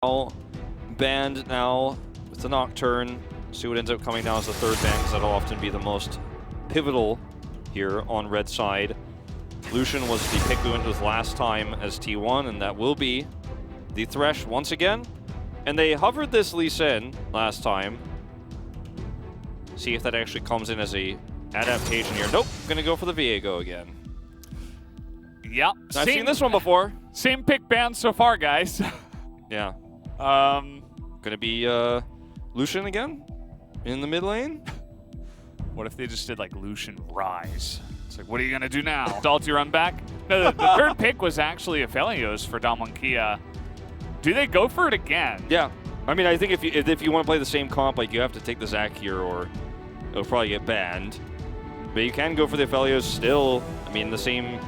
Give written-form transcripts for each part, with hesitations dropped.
Banned now with the Nocturne. See what ends up coming down as the third ban, because that'll often be the most pivotal here on red side. Lucian was the pick we went with last time as T1, and that will be the Thresh once again. And they hovered this Lee Sin last time. See if that actually comes in as a adaptation here. Nope, gonna go for the Viego again. Yep. I've seen this one before. Same pick ban so far, guys. Yeah. Gonna be Lucian again in the mid lane. What if they just did like Lucian Rise? It's like, what are you gonna do now? Dalty run back? No, the third pick was actually Aphelios for Dalmonkia. Do they go for it again? Yeah. I mean, I think if you want to play the same comp, like you have to take the Zac here, or it'll probably get banned. But you can go for the Aphelios still. I mean, the same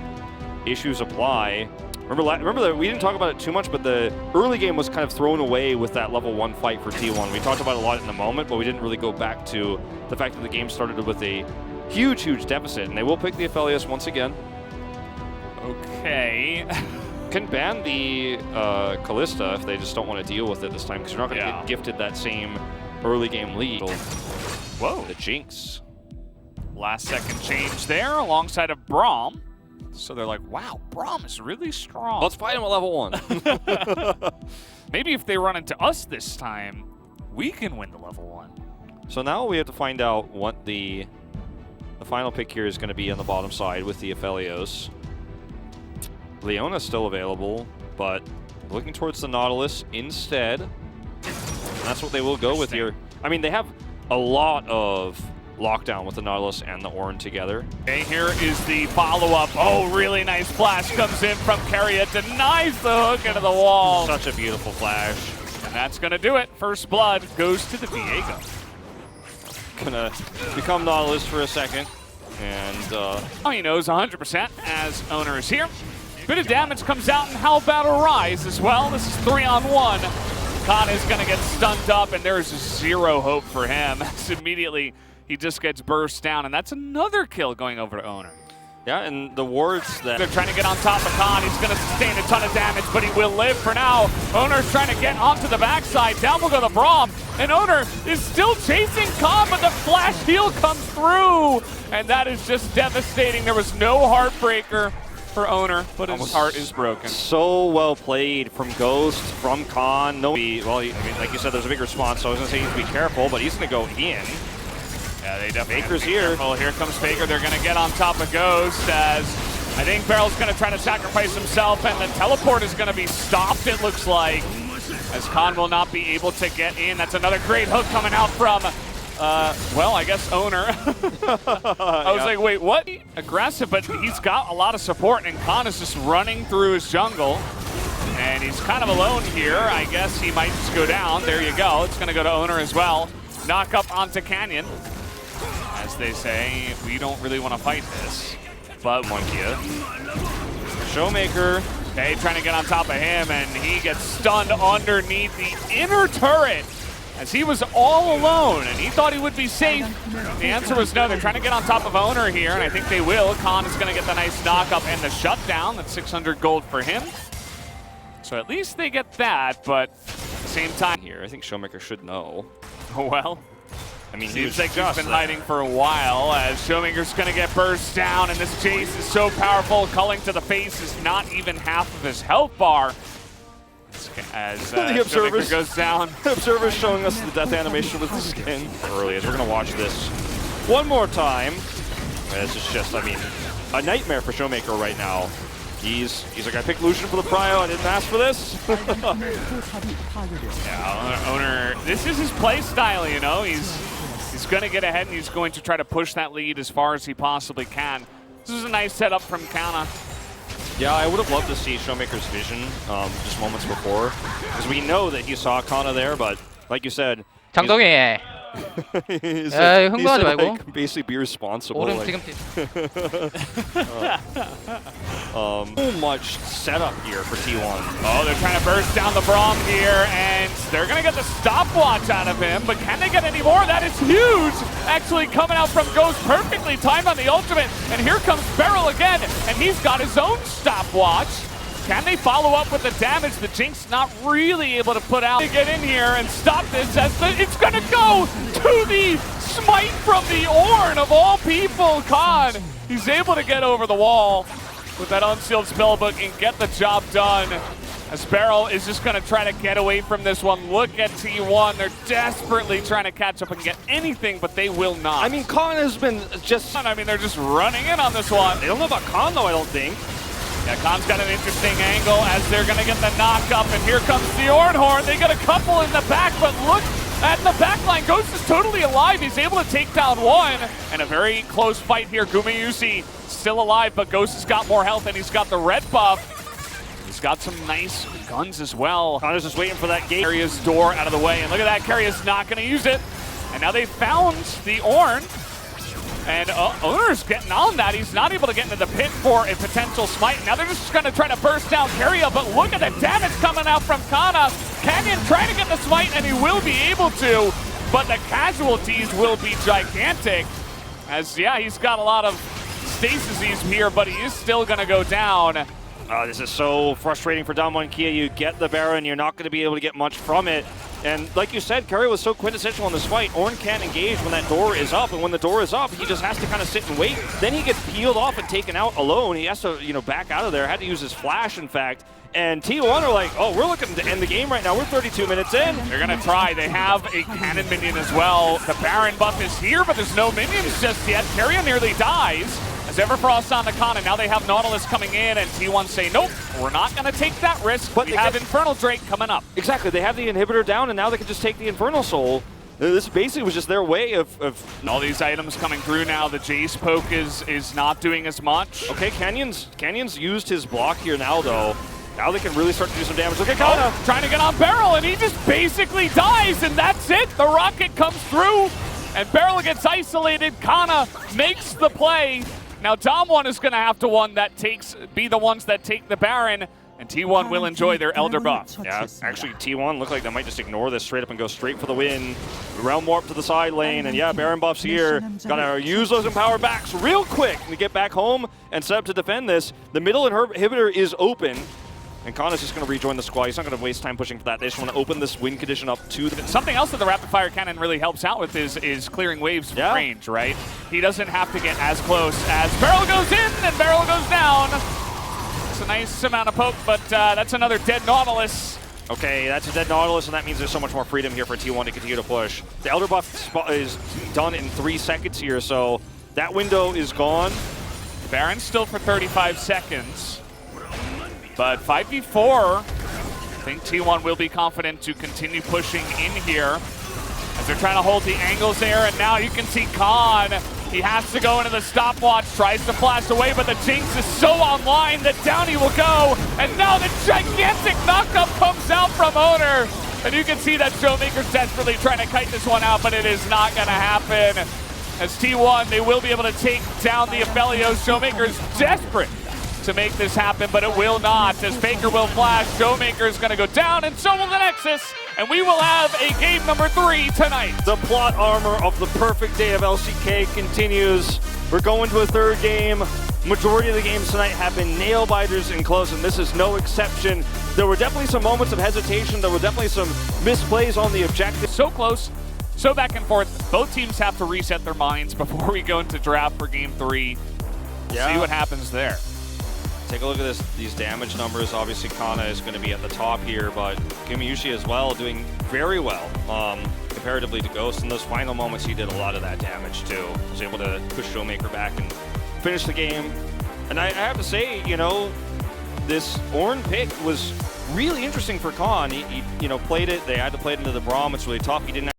issues apply. Remember that we didn't talk about it too much, but the early game was kind of thrown away with that level 1 fight for T1. We talked about it a lot in the moment, but we didn't really go back to the fact that the game started with a huge, huge deficit, and they will pick the Aphelios once again. Okay. Can ban the Kalista if they just don't want to deal with it this time, because you're not going to get gifted that same early game lead. Whoa. The Jinx. Last second change there alongside of Braum. So they're like, wow, Braum is really strong. Let's fight him at level 1. Maybe if they run into us this time, we can win the level 1. So now we have to find out what the final pick here is going to be on the bottom side with the Aphelios. Leona's still available, but looking towards the Nautilus instead. And that's what they will go with here. I mean, they have a lot of lockdown with the Nautilus and the Ornn together. Okay, here is the follow-up. Oh, really nice flash comes in from Keria, denies the hook into the wall. Such a beautiful flash. And that's gonna do it. First blood goes to the Viego. Gonna become Nautilus for a second. And he knows 100% as Owner is here. Bit of damage comes out, and how about a Rise as well? This is 3-on-1. Khan is gonna get stunned up, and there's zero hope for him. So immediately, he just gets burst down, and that's another kill going over to Owner. yeah, and the wards that... They're trying to get on top of Khan. He's going to sustain a ton of damage, but he will live for now. Owner's trying to get onto the backside. Down will go the Braum, and Owner is still chasing Khan, but the flash heal comes through, and that is just devastating. There was no Heartbreaker for Owner, but his heart is broken. So well played from Ghost, from Khan. No, well, I mean, like you said, there's a big response, so I was going to say he needs to be careful, but he's going to go in. Yeah, they definitely Faker's here. Careful. Here comes Faker. They're going to get on top of Ghost as I think Barrel's going to try to sacrifice himself, and the teleport is going to be stopped, it looks like, as Khan will not be able to get in. That's another great hook coming out from, well, I guess Owner. I was like, wait, what? Aggressive, but he's got a lot of support, and Khan is just running through his jungle. And he's kind of alone here. I guess he might just go down. There you go. It's going to go to Owner as well. Knock up onto Canyon. As they say, we don't really want to fight this. But Monkia. Showmaker. Okay, trying to get on top of him, and he gets stunned underneath the inner turret as he was all alone, and he thought he would be safe. The answer was no. They're trying to get on top of Owner here, and I think they will. Khan is going to get the nice knock up and the shutdown. That's 600 gold for him. So at least they get that, but at the same time Here, I think Showmaker should know. Well, I mean, seems like he's been hiding for a while as Showmaker's going to get burst down, and this chase is so powerful. Culling to the face is not even half of his health bar. As the observers goes down. The observer's showing us the death animation with the skin early, as we're going to watch this one more time. This is just, I mean, a nightmare for Showmaker right now. He's like, I picked Lucian for the prio, I didn't ask for this. Yeah, Owner, this is his play style, you know. He's going to get ahead, and he's going to try to push that lead as far as he possibly can. This is a nice setup from Kana. Yeah, I would have loved to see Showmaker's vision just moments before, because we know that he saw Kana there, but like you said, 장동희. he's 흥분하지 말고. like, basically be responsible. 오른 Like, 지금 so much setup here for T1. Oh, they're trying to burst down the Braum here, and they're going to get the stopwatch out of him, but can they get any more? That is huge! Actually coming out from Ghost, perfectly timed on the ultimate, and here comes Beryl again, and he's got his own stopwatch. Can they follow up with the damage? The Jinx not really able to put out. They get in here and stop this as it's going to go to the smite from the Ornn of all people. Khan, he's able to get over the wall with that unsealed spellbook and get the job done. As Beryl is just going to try to get away from this one. Look at T1. They're desperately trying to catch up and get anything, but they will not. I mean, Khan has been just... I mean, they're just running in on this one. They don't know about Khan, though, I don't think. Yeah, Khan's got an interesting angle as they're going to get the knock up, and here comes the Ornn. They got a couple in the back, but look at the back line. Ghost is totally alive. He's able to take down one. And a very close fight here. Gumayusi still alive, but Ghost has got more health, and he's got the red buff. He's got some nice guns as well. Connor's just waiting for that gate. Carrier's door out of the way, and look at that. Carrier's not going to use it. And now they found the Ornn. And Owner's getting on that. He's not able to get into the pit for a potential smite. Now they're just going to try to burst down Carrier, but look at the damage coming out from Kana. Canyon trying to get the smite, and he will be able to, but the casualties will be gigantic. As, yeah, he's got a lot of stasis here, but he is still going to go down. This is so frustrating for Damwon Kia. You get the Baron, you're not going to be able to get much from it. And like you said, Curry was so quintessential in this fight. Ornn can't engage when that door is up, and when the door is up, he just has to kind of sit and wait. Then he gets peeled off and taken out alone. He has to, back out of there. Had to use his flash, in fact. And T1 are like, oh, we're looking to end the game right now. We're 32 minutes in. They're going to try. They have a cannon minion as well. The Baron buff is here, but there's no minions just yet. Carrier nearly dies. As Everfrost on the con, and now they have Nautilus coming in, and T1 say, nope, we're not going to take that risk, but we have Infernal Drake coming up. Exactly, they have the inhibitor down, and now they can just take the Infernal Soul. This basically was just their way of all these items coming through now. The Jace poke is not doing as much. Okay, Canyon's used his block here now, though. Now they can really start to do some damage. Look at Kana. Trying to get on Beryl, and he just basically dies, and that's it. The rocket comes through, and Beryl gets isolated. Kana makes the play. Now Damwon is going to have to be the ones that take the Baron, and T1 will enjoy their Elder buff. Yeah, actually T1 look like they might just ignore this straight up and go straight for the win. Realm Warp to the side lane, and yeah, Baron buff's here. Gotta use those empowered backs real quick to get back home and set up to defend this. The middle inhibitor is open, and Kana's just going to rejoin the squad. He's not going to waste time pushing for that. They just want to open this win condition up to the... Something else that the rapid fire cannon really helps out with is clearing waves from range, right? He doesn't have to get as close as Beryl goes in and Beryl goes down. It's a nice amount of poke, but that's another dead Nautilus. Okay, that's a dead Nautilus, and that means there's so much more freedom here for T1 to continue to push. The Elder buff is done in 3 seconds here, so that window is gone. Baron's still for 35 seconds. But 5v4, I think T1 will be confident to continue pushing in here as they're trying to hold the angles there. And now you can see Khan. He has to go into the stopwatch, tries to flash away, but the Jinx is so online that down he will go. And now the gigantic knockup comes out from Owner. And you can see that Showmaker's desperately trying to kite this one out, but it is not going to happen. As T1, they will be able to take down the Aphelios. Showmaker's desperate to make this happen, but it will not, as Faker will flash. Showmaker is going to go down, and so will the Nexus, and we will have a game number 3 tonight. The plot armor of the perfect day of LCK continues. We're going to a 3rd game. Majority of the games tonight have been nail-biters and close, and this is no exception. There were definitely some moments of hesitation. There were definitely some misplays on the objective. So close, so back and forth. Both teams have to reset their minds before we go into draft for game 3. See what happens there. Take a look at these damage numbers. Obviously, Kana is going to be at the top here, but Gumayusi as well doing very well comparatively to Ghost. In those final moments, he did a lot of that damage too. He was able to push Showmaker back and finish the game. And I have to say, this Ornn pick was really interesting for Khan. He played it. They had to play it into the Braum. It's really tough. He didn't